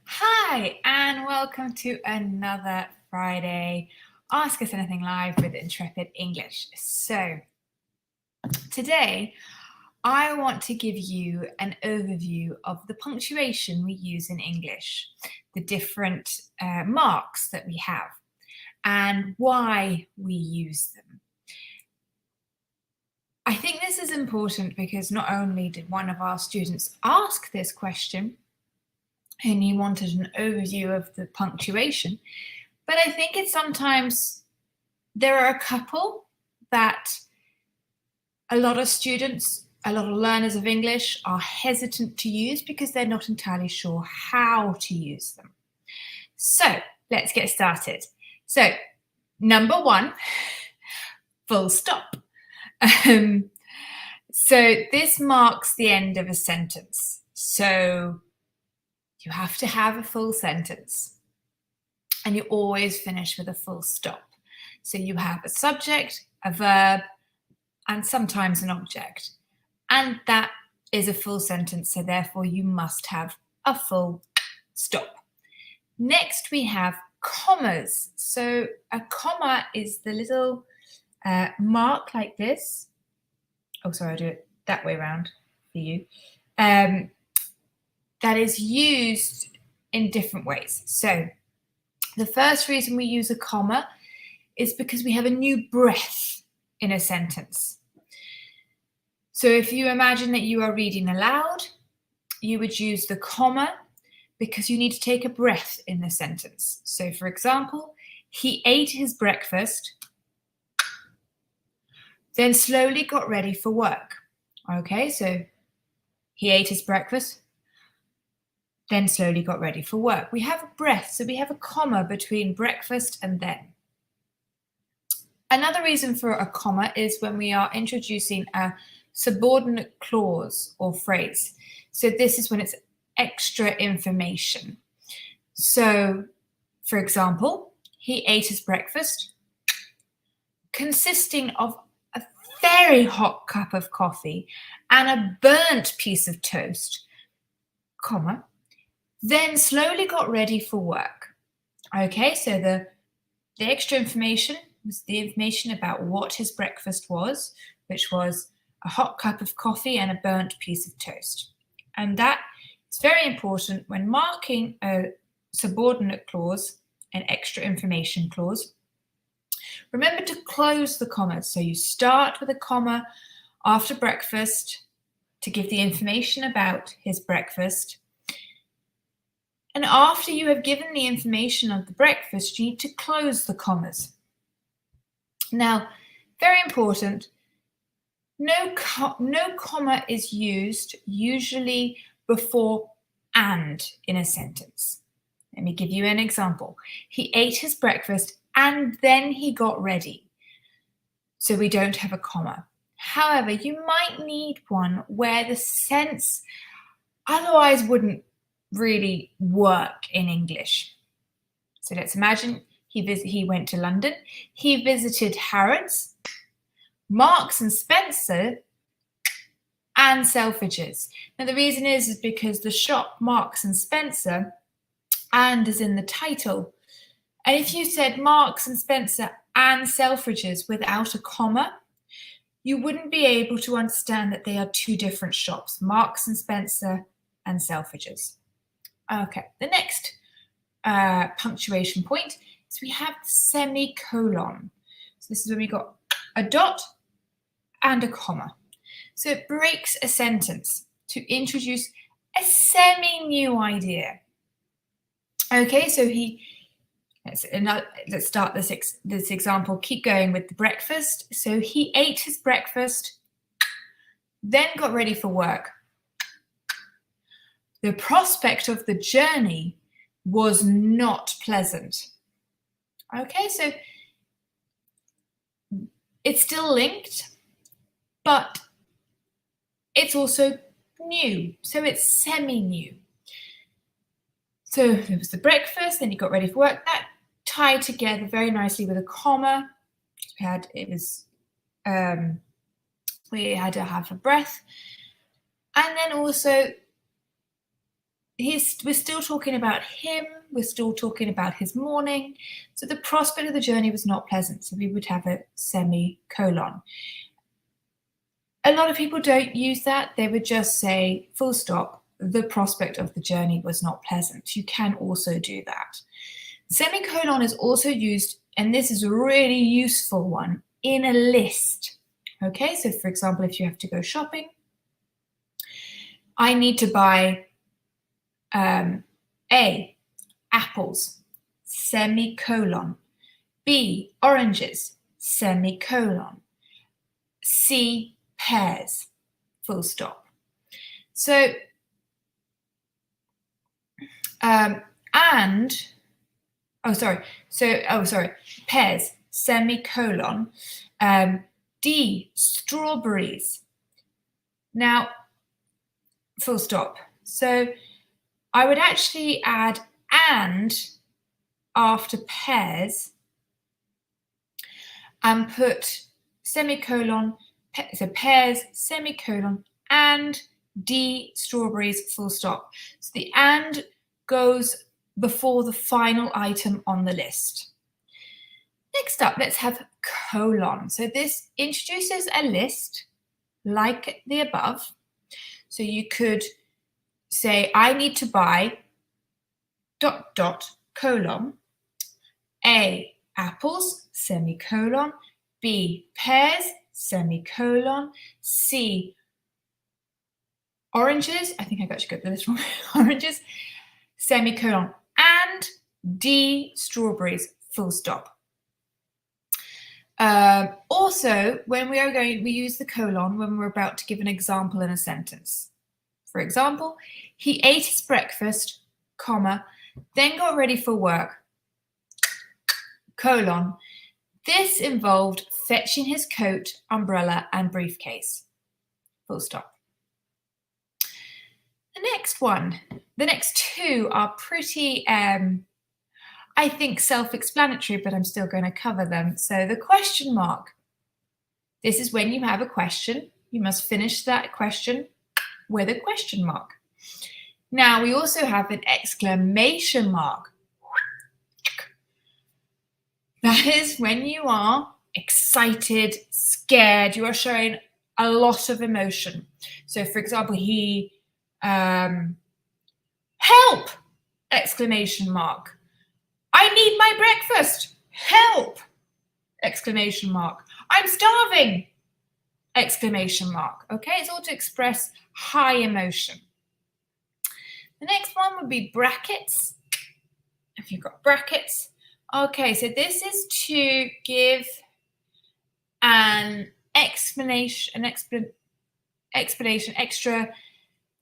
Hi, and welcome to another Friday Ask Us Anything Live with Intrepid English. So, today I want to give you an overview of the punctuation we use in English, the different marks that we have, and why we use them. I think this is important because not only did one of our students ask this question, and he wanted an overview of the punctuation, but I think it's sometimes there are a couple that a lot of students, a lot of learners of English are hesitant to use because they're not entirely sure how to use them. So let's get started. So number one, full stop. So this marks the end of a sentence. So you have to have a full sentence, and you always finish with a full stop. So you have a subject, a verb, and sometimes an object. And that is a full sentence, so therefore you must have a full stop. Next, we have commas. So a comma is the little mark like this. Oh, sorry, I'll do it that way around for you. That is used in different ways. So the first reason we use a comma is because we have a new breath in a sentence. So if you imagine that you are reading aloud, you would use the comma because you need to take a breath in the sentence. So for example, he ate his breakfast, then slowly got ready for work. Okay, so he ate his breakfast, then slowly got ready for work. We have a breath, so we have a comma between breakfast and then. Another reason for a comma is when we are introducing a subordinate clause or phrase. So this is when it's extra information. So, for example, he ate his breakfast, consisting of a very hot cup of coffee and a burnt piece of toast, comma, then slowly got ready for work. Okay, so the extra information was the information about what his breakfast was, which was a hot cup of coffee and a burnt piece of toast. And that is very important when marking a subordinate clause, an extra information clause. Remember to close the commas. So you start with a comma after breakfast to give the information about his breakfast. And after you have given the information of the breakfast, you need to close the commas. Now, very important, no comma is used usually before and in a sentence. Let me give you an example. He ate his breakfast and then he got ready. So we don't have a comma. However, you might need one where the sense otherwise wouldn't really work in English. So let's imagine he went to London. He visited Harrods, Marks and Spencer, and Selfridges. Now the reason is because the shop Marks and Spencer and is in the title. And if you said Marks and Spencer and Selfridges without a comma, you wouldn't be able to understand that they are two different shops, Marks and Spencer and Selfridges. Okay, the next punctuation point is we have the semicolon. So this is when we got a dot and a comma. So it breaks a sentence to introduce a semi-new idea. Okay, so let's start this example. Keep going with the breakfast. So he ate his breakfast, then got ready for work. The prospect of the journey was not pleasant. Okay, so it's still linked, but it's also new. So it's semi-new. So there was the breakfast, then you got ready for work. That tied together very nicely with a comma. We had to have a breath. And then also we're still talking about him, we're still talking about his morning. So the prospect of the journey was not pleasant. So we would have a semicolon. A lot of people don't use that. They would just say full stop. The prospect of the journey was not pleasant. You can also do that. Semicolon is also used, and this is a really useful one, in a list. Okay, so for example, if you have to go shopping, I need to buy A, apples, semicolon. B, oranges, semicolon. C, pears, full stop. So, pears, semicolon. D, strawberries. Now, full stop. So I would actually add and after pears and put semicolon, so pears, semicolon, and D, strawberries, full stop. So the and goes before the final item on the list. Next up, let's have colon. So this introduces a list like the above. So you could say, I need to buy ... colon. A, apples, semicolon. B, pears, semicolon. C, oranges. I think I got the list wrong. Oranges, semicolon. And D, strawberries, full stop. Also, when we use the colon when we're about to give an example in a sentence. For example, he ate his breakfast, comma, then got ready for work, colon. This involved fetching his coat, umbrella, and briefcase, full stop. The next two are pretty, I think, self-explanatory, but I'm still going to cover them. So the question mark. This is when you have a question. You must finish that question with a question mark. Now, we also have an exclamation mark. That is when you are excited, scared, you are showing a lot of emotion. So, for example, he, help! Exclamation mark. I need my breakfast. Help! Exclamation mark. I'm starving. Exclamation mark. Okay, it's all to express high emotion. The next one would be brackets. If you've got brackets. Okay, so this is to give an explanation, extra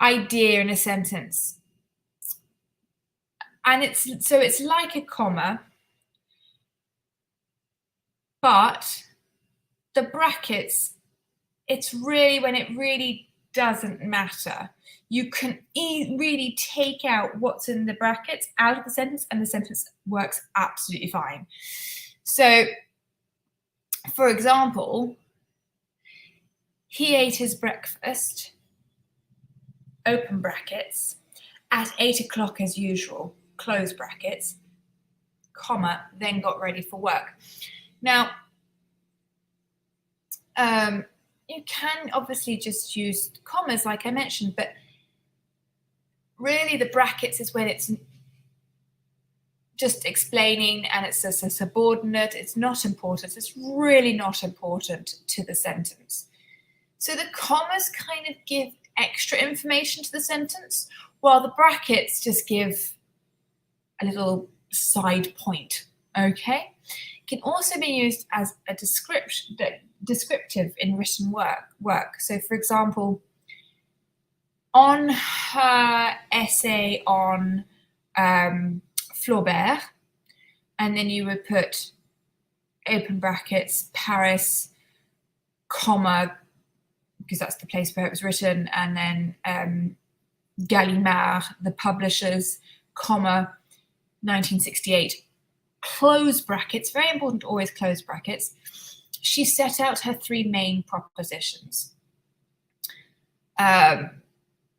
idea in a sentence. And it's like a comma, but the brackets, it's really when it really doesn't matter. You can really take out what's in the brackets out of the sentence, and the sentence works absolutely fine. So, for example, he ate his breakfast, open brackets, at 8 o'clock as usual, close brackets, comma, then got ready for work. Now, you can obviously just use commas like I mentioned, but really the brackets is when it's just explaining and it's just a subordinate. It's not important. It's really not important to the sentence. So the commas kind of give extra information to the sentence, while the brackets just give a little side point, okay? It can also be used as a descriptive in written work. So, for example, on her essay on Flaubert, and then you would put open brackets, Paris, comma, because that's the place where it was written, and then Gallimard, the publishers, comma, 1968, close brackets, very important to always close brackets. She set out her three main propositions.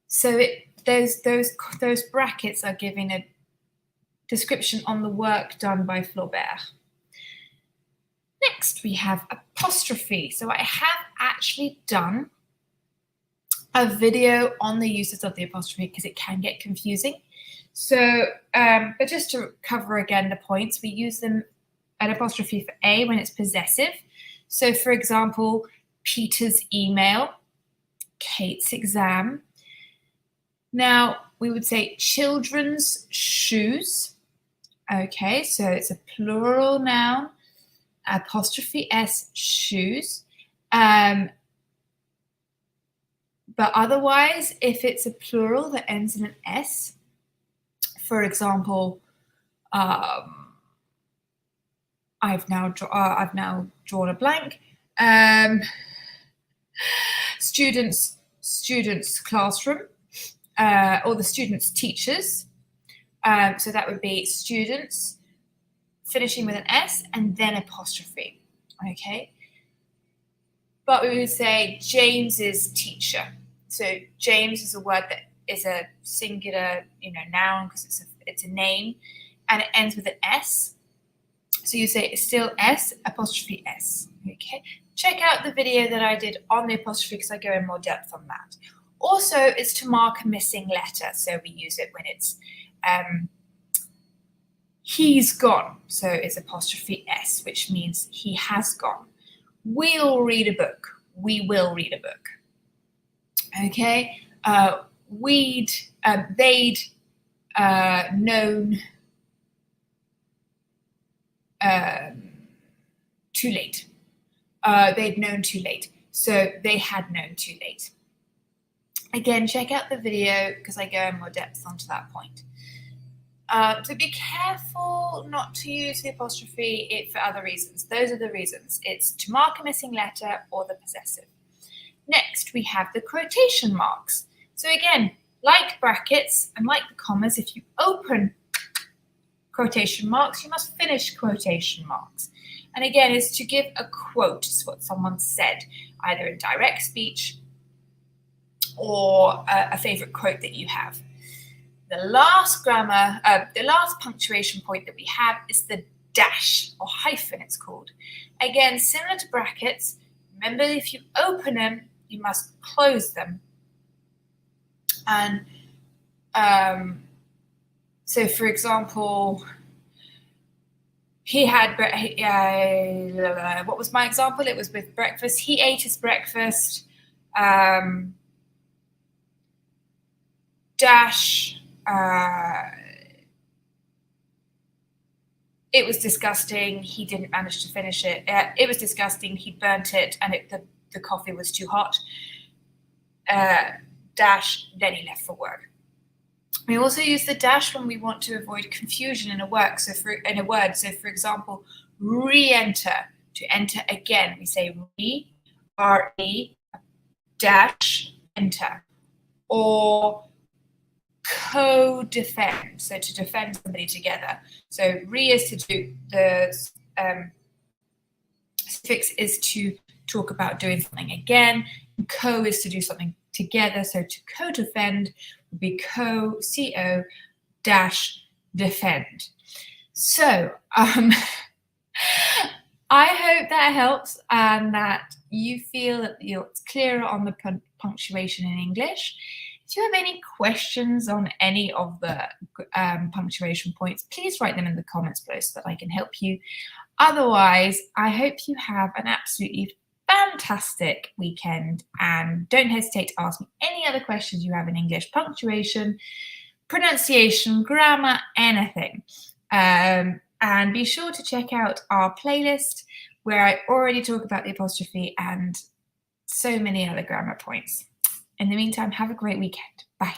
So those brackets are giving a description on the work done by Flaubert. Next, we have apostrophe. So I have actually done a video on the uses of the apostrophe because it can get confusing. So, but just to cover again the points, we use an apostrophe for A when it's possessive. So, for example, Peter's email, Kate's exam. Now, we would say children's shoes. Okay, so it's a plural noun, apostrophe S, shoes. But otherwise, if it's a plural that ends in an S, for example, I've now drawn a blank. Students' classroom, or the students' teachers. So that would be students, finishing with an S and then apostrophe. Okay. But we would say James's teacher. So James is a word that is a singular, noun because it's a name, and it ends with an S. So you say it's still S, apostrophe S. Okay. Check out the video that I did on the apostrophe because I go in more depth on that. Also, it's to mark a missing letter. So we use it when it's he's gone. So it's apostrophe S, which means he has gone. We'll read a book. We will read a book. Okay. They'd known too late. They'd known too late. So they had known too late. Again, check out the video because I go in more depth onto that point. So be careful not to use the apostrophe for other reasons. Those are the reasons. It's to mark a missing letter or the possessive. Next, we have the quotation marks. So again, like brackets and like the commas, if you open quotation marks, you must finish quotation marks. And again, it's to give a quote. It's what someone said, either in direct speech or a favorite quote that you have. The last punctuation point that we have is the dash or hyphen, it's called. Again, similar to brackets, remember if you open them, you must close them. And so, for example, he had, what was my example? It was with breakfast. He ate his breakfast. Dash. It was disgusting. He didn't manage to finish it. It was disgusting. He burnt it, and the coffee was too hot. Dash. Then he left for work. We also use the dash when we want to avoid confusion in a word. So for example, re-enter. To enter again, we say re dash enter, or co-defend, so to defend somebody together. So re is to do, the suffix is to talk about doing something again, and co is to do something together. So to co-defend would be co dash defend. So I hope that helps and that you feel that it's clearer on the punctuation in English. If you have any questions on any of the punctuation points, please write them in the comments below so that I can help you. Otherwise, I hope you have an absolutely fantastic weekend, and don't hesitate to ask me any other questions you have in English, punctuation, pronunciation, grammar, anything. And be sure to check out our playlist where I already talk about the apostrophe and so many other grammar points. In the meantime, have a great weekend. Bye.